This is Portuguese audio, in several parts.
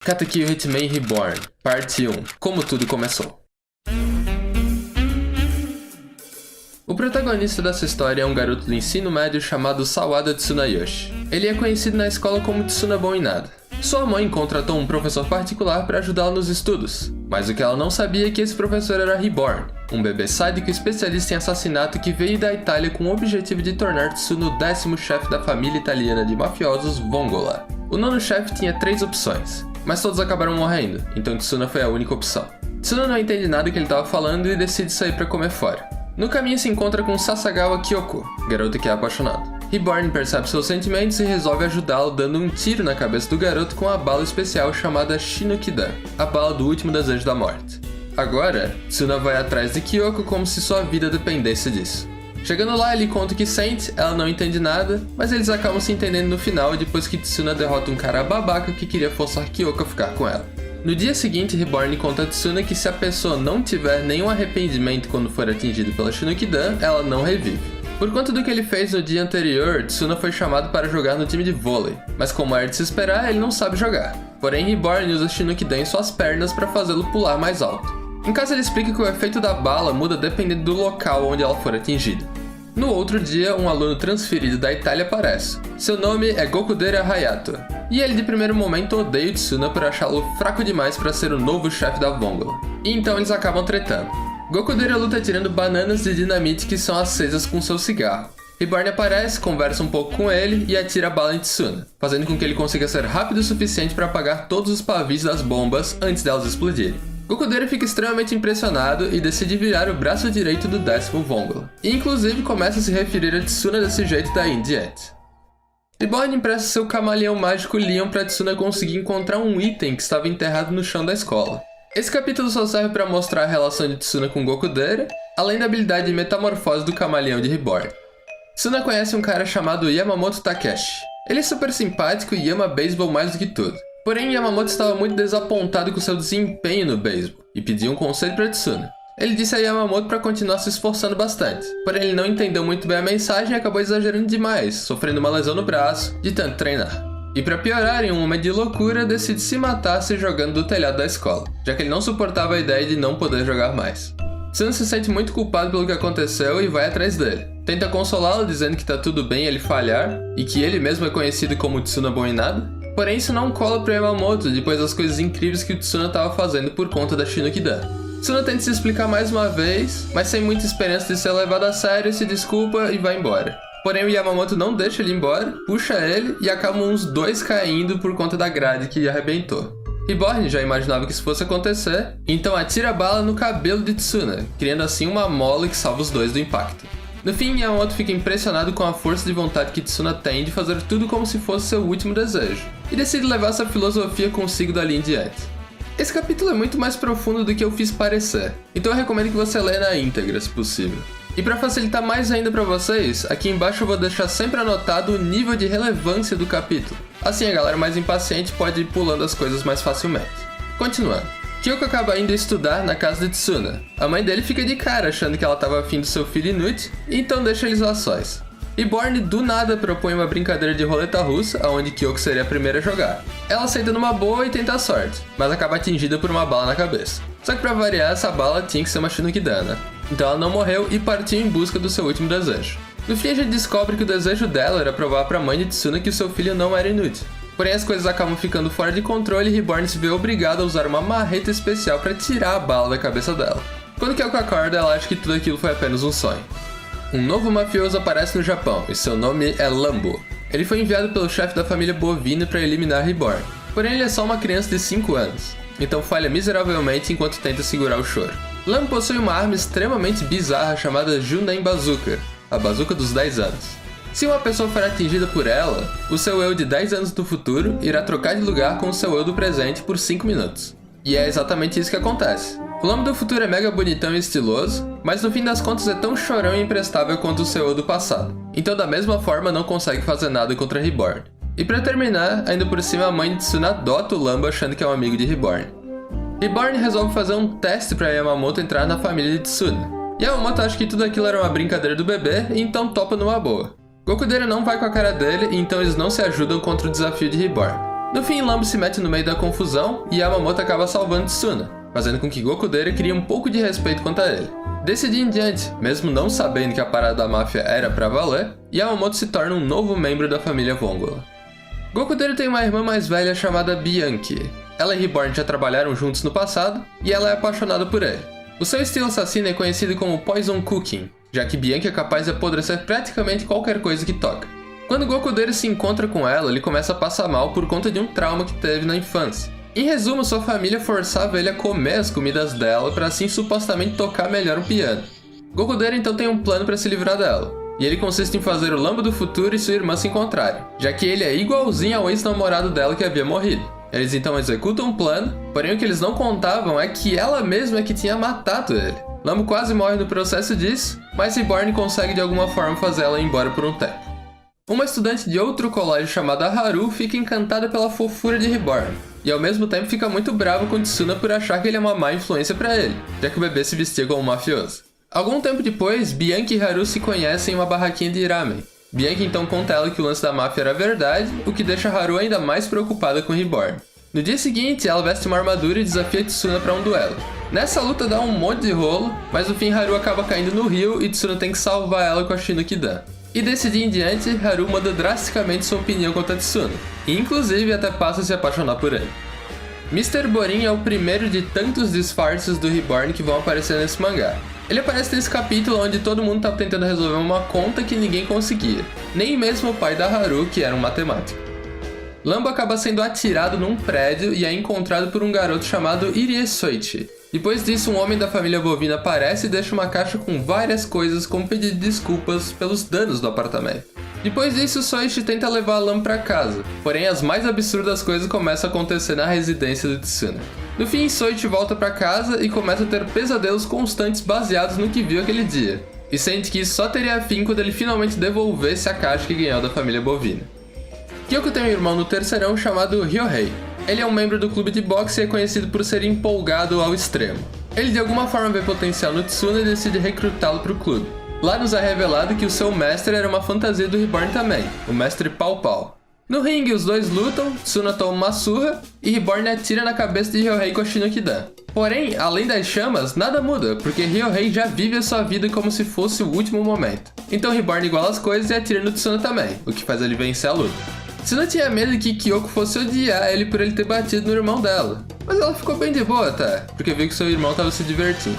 Katekyo Hitman Reborn, parte 1. Como tudo começou. O protagonista dessa história é um garoto do ensino médio chamado Sawada Tsunayoshi. Ele é conhecido na escola como Tsuna Bom em Nada. Sua mãe contratou um professor particular para ajudá-lo nos estudos, mas o que ela não sabia é que esse professor era Reborn, um bebê sádico especialista em assassinato que veio da Itália com o objetivo de tornar Tsuna o 10º chefe da família italiana de mafiosos Vongola. O nono chefe tinha 3 opções, mas todos acabaram morrendo, então Tsuna foi a única opção. Tsuna não entende nada que ele estava falando e decide sair para comer fora. No caminho se encontra com Sasagawa Kyoko, garota que é apaixonado. Reborn percebe seus sentimentos e resolve ajudá-lo dando um tiro na cabeça do garoto com a bala especial chamada Shinukidan, a bala do último desejo da morte. Agora, Tsuna vai atrás de Kyoko como se sua vida dependesse disso. Chegando lá, ele conta o que sente, ela não entende nada, mas eles acabam se entendendo no final depois que Tsuna derrota um cara babaca que queria forçar Kyoko a ficar com ela. No dia seguinte, Reborn conta a Tsuna que se a pessoa não tiver nenhum arrependimento quando for atingido pela Shinukidan, ela não revive. Por conta do que ele fez no dia anterior, Tsuna foi chamado para jogar no time de vôlei, mas como era de se esperar, ele não sabe jogar. Porém, Reborn usa Shinukidan em suas pernas para fazê-lo pular mais alto. Em caso, ele explica que o efeito da bala muda dependendo do local onde ela for atingida. No outro dia, um aluno transferido da Itália aparece. Seu nome é Gokudera Hayato, e ele de primeiro momento odeia o Tsuna por achá-lo fraco demais para ser o novo chefe da Vongola. E então eles acabam tretando. Gokudera luta tirando bananas de dinamite que são acesas com seu cigarro. Reborn aparece, conversa um pouco com ele e atira a bala em Tsuna, fazendo com que ele consiga ser rápido o suficiente para apagar todos os pavis das bombas antes delas explodirem. Gokudera fica extremamente impressionado e decide virar o braço direito do 10º Vongola, e inclusive começa a se referir a Tsuna desse jeito daí em diante. Reborn empresta seu camaleão mágico Leon para Tsuna conseguir encontrar um item que estava enterrado no chão da escola. Esse capítulo só serve para mostrar a relação de Tsuna com Gokudera, além da habilidade de metamorfose do camaleão de Reborn. Tsuna conhece um cara chamado Yamamoto Takeshi. Ele é super simpático e ama beisebol mais do que tudo. Porém, Yamamoto estava muito desapontado com seu desempenho no beisebol e pediu um conselho para Tsuna. Ele disse a Yamamoto para continuar se esforçando bastante, porém ele não entendeu muito bem a mensagem e acabou exagerando demais, sofrendo uma lesão no braço de tanto treinar. E para piorar, em um momento de loucura, decide se matar se jogando do telhado da escola, já que ele não suportava a ideia de não poder jogar mais. Tsuna se sente muito culpado pelo que aconteceu e vai atrás dele. Tenta consolá-lo dizendo que tá tudo bem ele falhar e que ele mesmo é conhecido como Tsuna Bom em Nada. Porém, isso não cola pro Yamamoto depois das coisas incríveis que o Tsuna estava fazendo por conta da Shinukidan. Tsuna tenta se explicar mais uma vez, mas sem muita esperança de ser levado a sério, se desculpa e vai embora. Porém, o Yamamoto não deixa ele embora, puxa ele e acabam os dois caindo por conta da grade que arrebentou. Reborn já imaginava que isso fosse acontecer, então atira a bala no cabelo de Tsuna, criando assim uma mola que salva os dois do impacto. No fim, Yamamoto fica impressionado com a força de vontade que Tsuna tem de fazer tudo como se fosse seu último desejo, e decide levar essa filosofia consigo dali em diante. Esse capítulo é muito mais profundo do que eu fiz parecer, então eu recomendo que você leia na íntegra, se possível. E para facilitar mais ainda para vocês, aqui embaixo eu vou deixar sempre anotado o nível de relevância do capítulo. Assim a galera mais impaciente pode ir pulando as coisas mais facilmente. Continuando. Kyoko acaba indo estudar na casa de Tsuna. A mãe dele fica de cara achando que ela estava afim do seu filho inútil, e então deixa eles a sós. Reborn do nada propõe uma brincadeira de roleta russa, onde Kyoko seria a primeira a jogar. Ela aceita numa boa e tenta a sorte, mas acaba atingida por uma bala na cabeça. Só que pra variar, essa bala tinha que ser uma Shinukidan, né? Então ela não morreu e partiu em busca do seu último desejo. No fim a gente descobre que o desejo dela era provar pra mãe de Tsuna que o seu filho não era inútil. Porém as coisas acabam ficando fora de controle e Reborn se vê obrigado a usar uma marreta especial para tirar a bala da cabeça dela. Quando Kyoko acorda, ela acha que tudo aquilo foi apenas um sonho. Um novo mafioso aparece no Japão e seu nome é Lambo. Ele foi enviado pelo chefe da família bovina para eliminar Reborn. Porém ele é só uma criança de 5 anos, então falha miseravelmente enquanto tenta segurar o choro. Lambo possui uma arma extremamente bizarra chamada Junen Bazooka, a bazuca dos 10 anos. Se uma pessoa for atingida por ela, o seu eu de 10 anos do futuro irá trocar de lugar com o seu eu do presente por 5 minutos. E é exatamente isso que acontece. O Lambo do futuro é mega bonitão e estiloso, mas no fim das contas é tão chorão e imprestável quanto o seu eu do passado. Então da mesma forma não consegue fazer nada contra Reborn. E pra terminar, ainda por cima a mãe de Tsuna adota o Lambo achando que é um amigo de Reborn. Reborn resolve fazer um teste para Yamamoto entrar na família de Tsuna. Yamamoto acha que tudo aquilo era uma brincadeira do bebê e então topa numa boa. Gokudera não vai com a cara dele e então eles não se ajudam contra o desafio de Reborn. No fim, Lambo se mete no meio da confusão e Yamamoto acaba salvando Tsuna, fazendo com que Gokudeira crie um pouco de respeito quanto a ele. Desse dia em diante, mesmo não sabendo que a parada da máfia era pra valer, Yamamoto se torna um novo membro da família Vongola. Gokudeira tem uma irmã mais velha chamada Bianchi. Ela e Reborn já trabalharam juntos no passado e ela é apaixonada por ele. O seu estilo assassino é conhecido como Poison Cooking, já que Bianchi é capaz de apodrecer praticamente qualquer coisa que toca. Quando Gokudeira se encontra com ela, ele começa a passar mal por conta de um trauma que teve na infância. Em resumo, sua família forçava ele a comer as comidas dela para assim supostamente tocar melhor o piano. Gokudeira então tem um plano para se livrar dela, e ele consiste em fazer o Lambo do futuro e sua irmã se encontrarem, já que ele é igualzinho ao ex-namorado dela que havia morrido. Eles então executam um plano, porém o que eles não contavam é que ela mesma é que tinha matado ele. Lambo quase morre no processo disso, mas Reborn consegue de alguma forma fazer ela ir embora por um tempo. Uma estudante de outro colégio chamada Haru fica encantada pela fofura de Reborn, e ao mesmo tempo fica muito brava com Tsuna por achar que ele é uma má influência para ele, já que o bebê se vestia como um mafioso. Algum tempo depois, Bianchi e Haru se conhecem em uma barraquinha de ramen. Bianchi então conta a ela que o lance da máfia era verdade, o que deixa Haru ainda mais preocupada com Reborn. No dia seguinte, ela veste uma armadura e desafia Tsuna para um duelo. Nessa luta dá um monte de rolo, mas no fim Haru acaba caindo no rio e Tsuna tem que salvar ela com a Shinukidan. E desse dia em diante, Haru muda drasticamente sua opinião quanto a Tsuna, e inclusive até passa a se apaixonar por ele. Mr. Borin é o primeiro de tantos disfarces do Reborn que vão aparecer nesse mangá. Ele aparece nesse capítulo onde todo mundo tá tentando resolver uma conta que ninguém conseguia, nem mesmo o pai da Haru, que era um matemático. Lambo acaba sendo atirado num prédio e é encontrado por um garoto chamado Irie Soichi. Depois disso, um homem da família bovina aparece e deixa uma caixa com várias coisas como pedido de desculpas pelos danos do apartamento. Depois disso, Soichi tenta levar Lambo pra casa, porém as mais absurdas coisas começam a acontecer na residência do Tsuna. No fim, Soichi volta pra casa e começa a ter pesadelos constantes baseados no que viu aquele dia, e sente que isso só teria fim quando ele finalmente devolvesse a caixa que ganhou da família bovina. Kyoko tem um irmão no terceirão chamado Ryohei. Ele é um membro do clube de boxe e é conhecido por ser empolgado ao extremo. Ele de alguma forma vê potencial no Tsuna e decide recrutá-lo para o clube. Lá nos é revelado que o seu mestre era uma fantasia do Reborn também, o mestre Pau Pau. No ringue os dois lutam, Tsuna toma uma surra e Reborn atira na cabeça de Ryohei com a Shinukidan. Porém, além das chamas, nada muda, porque Ryohei já vive a sua vida como se fosse o último momento. Então Reborn iguala as coisas e atira no Tsuna também, o que faz ele vencer a luta. Tsuna tinha medo de que Kyoko fosse odiar ele por ele ter batido no irmão dela, mas ela ficou bem de boa até, porque viu que seu irmão estava se divertindo.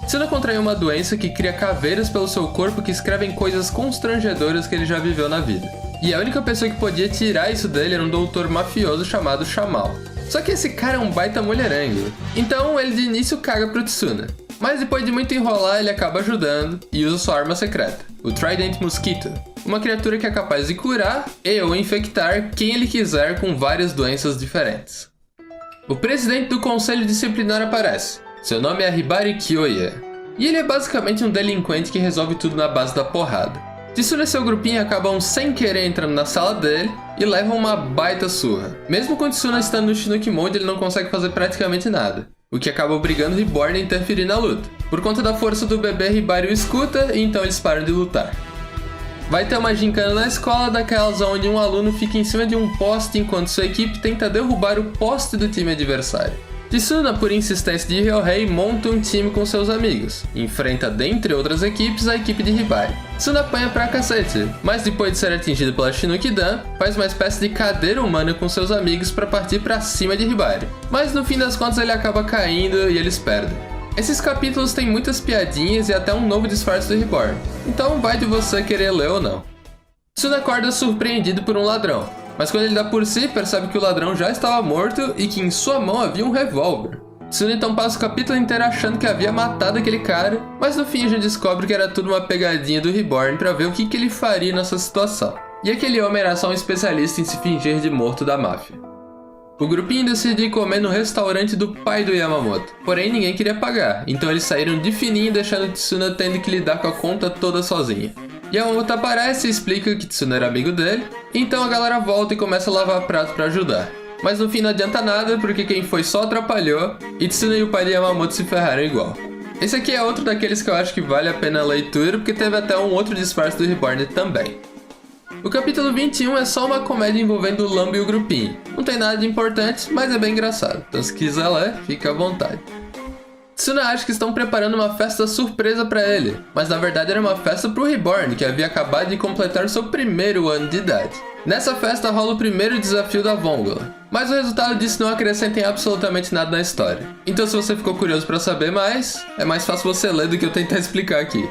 Tsuna contraiu uma doença que cria caveiras pelo seu corpo que escrevem coisas constrangedoras que ele já viveu na vida. E a única pessoa que podia tirar isso dele era um doutor mafioso chamado Shamal. Só que esse cara é um baita mulherengo, então ele de início caga pro Tsuna. Mas depois de muito enrolar, ele acaba ajudando e usa sua arma secreta, o Trident Mosquito, uma criatura que é capaz de curar e ou infectar quem ele quiser com várias doenças diferentes. O presidente do conselho disciplinar aparece. Seu nome é Hibari Kyoya, e ele é basicamente um delinquente que resolve tudo na base da porrada. Tsuna e seu grupinho acabam sem querer entrando na sala dele e levam uma baita surra. Mesmo com Tsuna estando no Shinuki Mode, ele não consegue fazer praticamente nada, o que acaba obrigando Reborn a interferir na luta. Por conta da força do bebê, Hibari o escuta e então eles param de lutar. Vai ter uma gincana na escola daquelas onde um aluno fica em cima de um poste enquanto sua equipe tenta derrubar o poste do time adversário. Tsuna, por insistência de Ryohei, monta um time com seus amigos. Enfrenta, dentre outras equipes, a equipe de Hibari. Tsuna apanha pra cacete, mas depois de ser atingido pela Shinukidan, faz uma espécie de cadeira humana com seus amigos para partir pra cima de Hibari. Mas no fim das contas ele acaba caindo e eles perdem. Esses capítulos têm muitas piadinhas e até um novo disfarce do Reborn, então vai de você querer ler ou não. Tsuna acorda surpreendido por um ladrão, mas quando ele dá por si, percebe que o ladrão já estava morto e que em sua mão havia um revólver. Tsuna então passa o capítulo inteiro achando que havia matado aquele cara, mas no fim a gente descobre que era tudo uma pegadinha do Reborn para ver o que ele faria nessa situação. E aquele homem era só um especialista em se fingir de morto da máfia. O grupinho decide ir comer no restaurante do pai do Yamamoto, porém ninguém queria pagar, então eles saíram de fininho deixando Tsuna tendo que lidar com a conta toda sozinha. Yamamoto aparece e explica que Tsuna era amigo dele, então a galera volta e começa a lavar prato pra ajudar. Mas no fim não adianta nada, porque quem foi só atrapalhou, e Tsuna e o pai de Yamamoto se ferraram igual. Esse aqui é outro daqueles que eu acho que vale a pena a leitura, porque teve até um outro disfarce do Reborn também. O capítulo 21 é só uma comédia envolvendo o Lambo e o grupinho. Não tem nada de importante, mas é bem engraçado. Então se quiser ler, fica à vontade. Tsuna acha que estão preparando uma festa surpresa para ele, mas na verdade era uma festa pro Reborn, que havia acabado de completar seu primeiro ano de idade. Nessa festa rola o primeiro desafio da Vongola, mas o resultado disso não acrescenta em absolutamente nada na história. Então se você ficou curioso para saber mais, é mais fácil você ler do que eu tentar explicar aqui.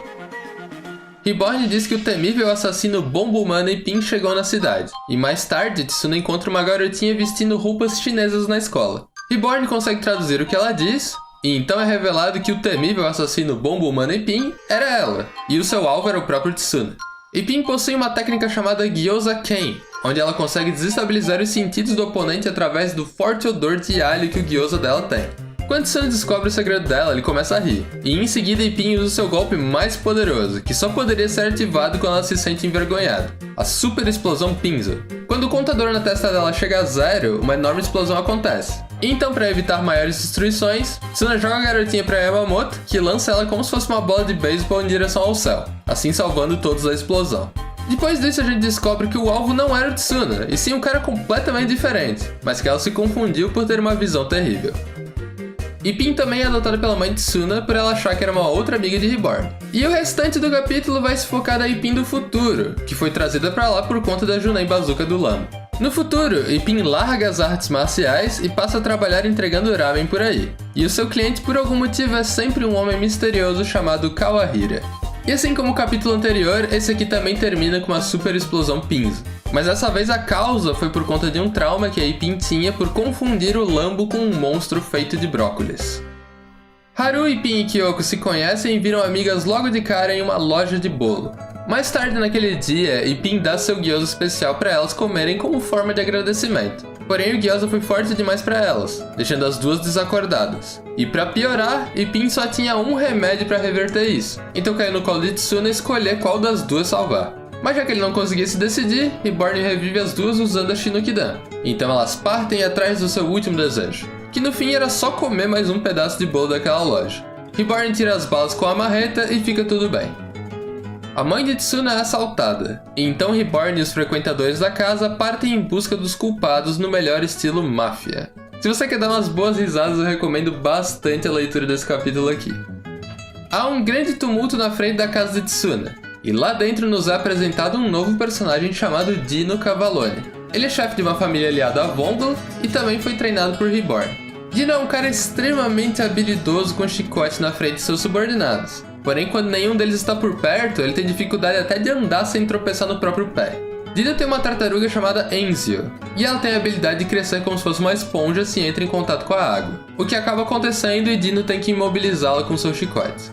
Reborn diz que o temível assassino Bombomana Ipin chegou na cidade, e mais tarde Tsuna encontra uma garotinha vestindo roupas chinesas na escola. Reborn consegue traduzir o que ela diz, e então é revelado que o temível assassino Bombomana Ipin era ela, e o seu alvo era o próprio Tsuna. Ipin possui uma técnica chamada Gyoza Ken, onde ela consegue desestabilizar os sentidos do oponente através do forte odor de alho que o gyoza dela tem. Quando Tsuna descobre o segredo dela, ele começa a rir, e em seguida Ipin usa o seu golpe mais poderoso, que só poderia ser ativado quando ela se sente envergonhada, a Super Explosão Pinzo. Quando o contador na testa dela chega a 0, uma enorme explosão acontece. Então, para evitar maiores destruições, Tsuna joga a garotinha para Yamamoto, que lança ela como se fosse uma bola de beisebol em direção ao céu, assim salvando todos da explosão. Depois disso, a gente descobre que o alvo não era o Tsuna, e sim um cara completamente diferente, mas que ela se confundiu por ter uma visão terrível. Ipin também é adotada pela mãe de Tsuna por ela achar que era uma outra amiga de Reborn. E o restante do capítulo vai se focar na Ipin do futuro, que foi trazida pra lá por conta da Junen Bazooka do Lambo. No futuro, Ipin larga as artes marciais e passa a trabalhar entregando ramen por aí. E o seu cliente por algum motivo é sempre um homem misterioso chamado Kawahira. E assim como o capítulo anterior, esse aqui também termina com uma super explosão Pinzo. Mas dessa vez a causa foi por conta de um trauma que a Ipin tinha por confundir o Lambo com um monstro feito de brócolis. Haru, Ipin e Kyoko se conhecem e viram amigas logo de cara em uma loja de bolo. Mais tarde naquele dia, Ipin dá seu gyoza especial para elas comerem como forma de agradecimento. Porém o gyoza foi forte demais para elas, deixando as duas desacordadas. E para piorar, Ipin só tinha um remédio para reverter isso, então caiu no colo de Tsuna escolher qual das duas salvar. Mas já que ele não conseguia se decidir, Reborn revive as duas usando a Shinokidan. Então elas partem atrás do seu último desejo, que no fim era só comer mais um pedaço de bolo daquela loja. Reborn tira as balas com a marreta e fica tudo bem. A mãe de Tsuna é assaltada, e então Reborn e os frequentadores da casa partem em busca dos culpados no melhor estilo máfia. Se você quer dar umas boas risadas, eu recomendo bastante a leitura desse capítulo aqui. Há um grande tumulto na frente da casa de Tsuna, e lá dentro nos é apresentado um novo personagem chamado Dino Cavallone. Ele é chefe de uma família aliada a Vongola e também foi treinado por Reborn. Dino é um cara extremamente habilidoso com chicote na frente de seus subordinados. Porém, quando nenhum deles está por perto, ele tem dificuldade até de andar sem tropeçar no próprio pé. Dino tem uma tartaruga chamada Enzio, e ela tem a habilidade de crescer como se fosse uma esponja se entra em contato com a água, o que acaba acontecendo e Dino tem que imobilizá-la com seu chicote.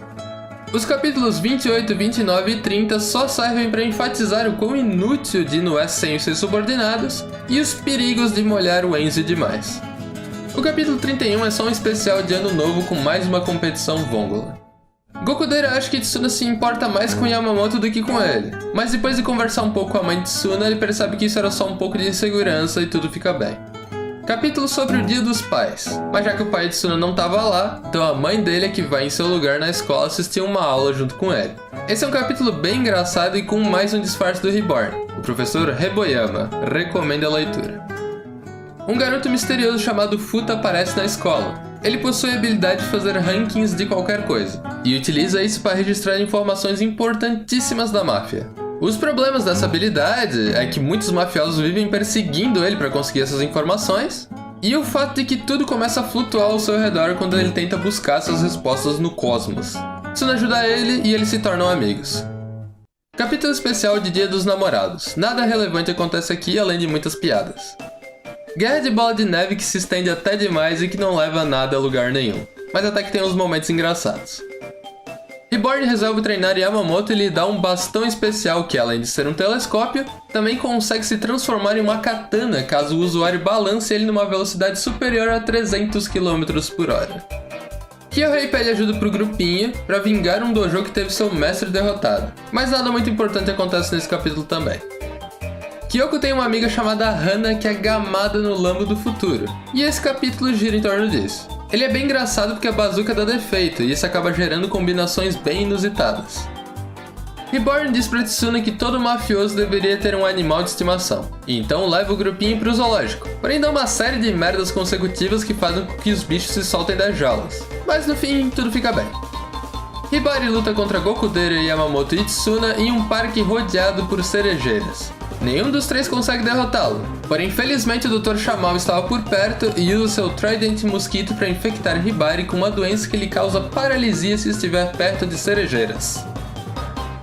Os capítulos 28, 29 e 30 só servem para enfatizar o quão inútil Dino é sem os seus subordinados e os perigos de molhar o Enzio demais. O capítulo 31 é só um especial de ano novo com mais uma competição Vongola. Gokudera acha que Tsuna se importa mais com Yamamoto do que com ele, mas depois de conversar um pouco com a mãe de Tsuna, ele percebe que isso era só um pouco de insegurança e tudo fica bem. Capítulo sobre o Dia dos Pais, mas já que o pai de Tsuna não estava lá, então a mãe dele é que vai em seu lugar na escola assistir uma aula junto com ele. Esse é um capítulo bem engraçado e com mais um disfarce do Reborn, o professor Reboyama, recomendo a leitura. Um garoto misterioso chamado Futa aparece na escola. Ele possui a habilidade de fazer rankings de qualquer coisa, e utiliza isso para registrar informações importantíssimas da máfia. Os problemas dessa habilidade é que muitos mafiosos vivem perseguindo ele para conseguir essas informações, e o fato de que tudo começa a flutuar ao seu redor quando ele tenta buscar essas respostas no cosmos. Tsuna ajuda ele e eles se tornam amigos. Capítulo especial de Dia dos Namorados. Nada relevante acontece aqui além de muitas piadas. Guerra de bola de neve que se estende até demais e que não leva nada a lugar nenhum, mas até que tem uns momentos engraçados. Reborn resolve treinar Yamamoto e lhe dá um bastão especial que, além de ser um telescópio, também consegue se transformar em uma katana caso o usuário balance ele numa velocidade superior a 300 km por hora. Kyohei pede ajuda pro grupinho para vingar um dojo que teve seu mestre derrotado, mas nada muito importante acontece nesse capítulo também. Kyoko tem uma amiga chamada Hana que é gamada no Lambo do futuro, e esse capítulo gira em torno disso. Ele é bem engraçado porque a bazuca dá defeito, e isso acaba gerando combinações bem inusitadas. Reborn diz pra Tsuna que todo mafioso deveria ter um animal de estimação, e então leva o grupinho pro zoológico, porém dá uma série de merdas consecutivas que fazem com que os bichos se soltem das jaulas, mas no fim tudo fica bem. Hibari luta contra Gokudera, Yamamoto e Tsuna em um parque rodeado por cerejeiras. Nenhum dos três consegue derrotá-lo, porém felizmente o Dr. Shamal estava por perto e usa seu Trident Mosquito para infectar Hibari com uma doença que lhe causa paralisia se estiver perto de cerejeiras.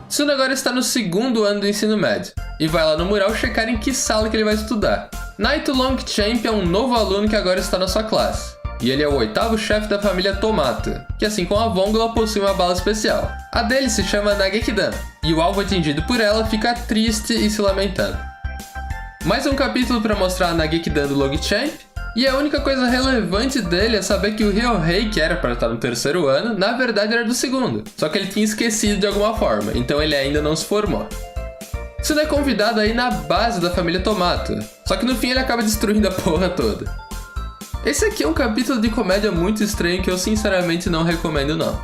Tsuna agora está no 2º ano do ensino médio, e vai lá no mural checar em que sala que ele vai estudar. Naito Longchamp é um novo aluno que agora está na sua classe, e ele é o 8º chefe da família Tomato, que assim como a Vongula possui uma bala especial. A dele se chama Nagekidan, e o alvo atingido por ela fica triste e se lamentando. Mais um capítulo para mostrar a Nagekidan do Longchamp, e a única coisa relevante dele é saber que o Ryohei, que era para estar no 3º ano, na verdade era do 2º, só que ele tinha esquecido de alguma forma, então ele ainda não se formou. Tsuna é convidado a ir na base da família Tomato, só que no fim ele acaba destruindo a porra toda. Esse aqui é um capítulo de comédia muito estranho que eu sinceramente não recomendo não.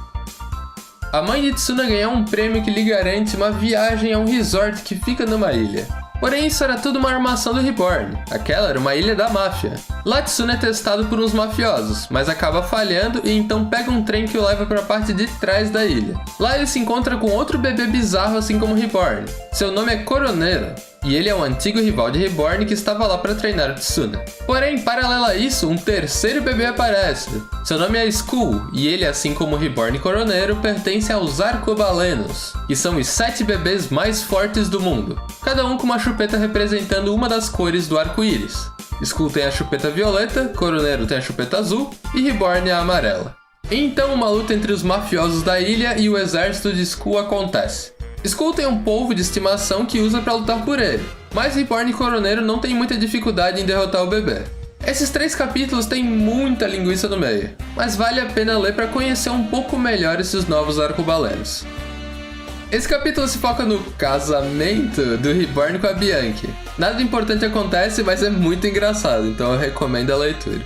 A mãe de Tsuna ganhou um prêmio que lhe garante uma viagem a um resort que fica numa ilha. Porém, isso era tudo uma armação do Reborn. Aquela era uma ilha da máfia. Lá Tsuna é testado por uns mafiosos, mas acaba falhando e então pega um trem que o leva para a parte de trás da ilha. Lá ele se encontra com outro bebê bizarro assim como Reborn. Seu nome é Coroneiro, e ele é um antigo rival de Reborn que estava lá para treinar o Tsuna. Porém, paralelo a isso, um terceiro bebê aparece. Seu nome é Skull, e ele, assim como Reborn e Coroneiro, pertence aos Arcobalenos, que são os 7 bebês mais fortes do mundo, cada um com uma chupeta representando uma das cores do arco-íris. Skull tem a chupeta violeta, Coroneiro tem a chupeta azul e Reborn a amarela. Então uma luta entre os mafiosos da ilha e o exército de Skull acontece. Skull tem um polvo de estimação que usa para lutar por ele, mas Reborn e Coroneiro não tem muita dificuldade em derrotar o bebê. Esses 3 capítulos têm muita linguiça no meio, mas vale a pena ler para conhecer um pouco melhor esses novos arcobalenos. Esse capítulo se foca no casamento do Reborn com a Bianchi. Nada importante acontece, mas é muito engraçado, então eu recomendo a leitura.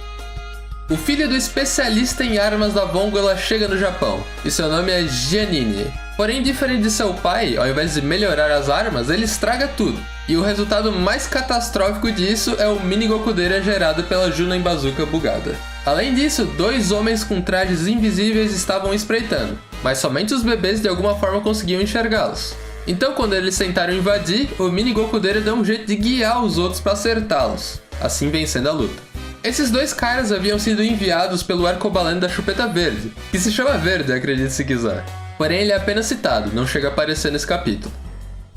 O filho do especialista em armas da Vongula chega no Japão, e seu nome é Giannini. Porém, diferente de seu pai, ao invés de melhorar as armas, ele estraga tudo. E o resultado mais catastrófico disso é o mini Gokudera gerado pela Junen Bazooka bugada. Além disso, 2 homens com trajes invisíveis estavam espreitando, mas somente os bebês de alguma forma conseguiam enxergá-los. Então, quando eles tentaram invadir, o mini Gokudera deu um jeito de guiar os outros para acertá-los, assim vencendo a luta. Esses 2 caras haviam sido enviados pelo arcobaleno da chupeta verde, que se chama Verde, acredite se quiser. Porém, ele é apenas citado, não chega a aparecer nesse capítulo.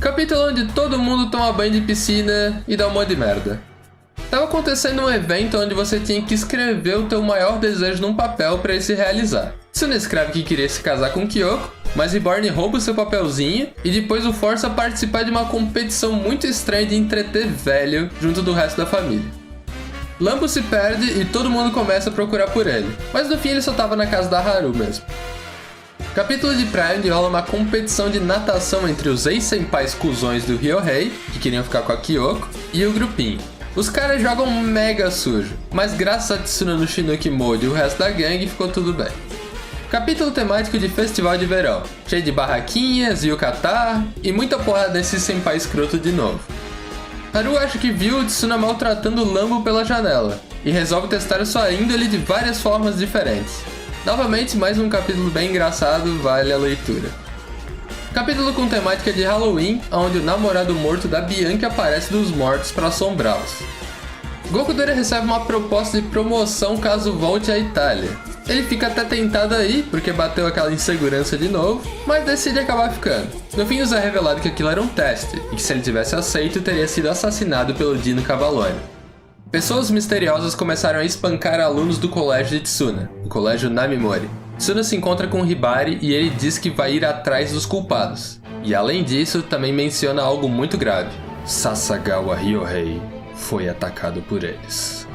Capítulo onde todo mundo toma banho de piscina e dá um monte de merda. Tava acontecendo um evento onde você tinha que escrever o teu maior desejo num papel para ele se realizar. Tsuna escreve que queria se casar com Kyoko, mas Reborn rouba o seu papelzinho e depois o força a participar de uma competição muito estranha de entreter velho junto do resto da família. Lambo se perde e todo mundo começa a procurar por ele, mas no fim ele só tava na casa da Haru mesmo. Capítulo de praia onde rola uma competição de natação entre os ex-senpais cuzões do Ryohei, que queriam ficar com a Kyoko, e o grupinho. Os caras jogam mega sujo, mas graças a Tsuna no Shinuki Mode e o resto da gangue ficou tudo bem. Capítulo temático de festival de verão, cheio de barraquinhas, yukata e muita porrada desse senpai escroto de novo. Haru acha que viu o Tsuna maltratando o Lambo pela janela, e resolve testar sua índole de várias formas diferentes. Novamente, mais um capítulo bem engraçado, vale a leitura. Capítulo com temática de Halloween, onde o namorado morto da Bianchi aparece dos mortos para assombrá-los. Gokudera recebe uma proposta de promoção caso volte à Itália. Ele fica até tentado aí, porque bateu aquela insegurança de novo, mas decide acabar ficando. No fim, nos é revelado que aquilo era um teste, e que se ele tivesse aceito, teria sido assassinado pelo Dino Cavalone. Pessoas misteriosas começaram a espancar alunos do colégio de Tsuna, o colégio Namimori. Tsuna se encontra com Hibari e ele diz que vai ir atrás dos culpados. E além disso, também menciona algo muito grave. Sasagawa Ryohei foi atacado por eles.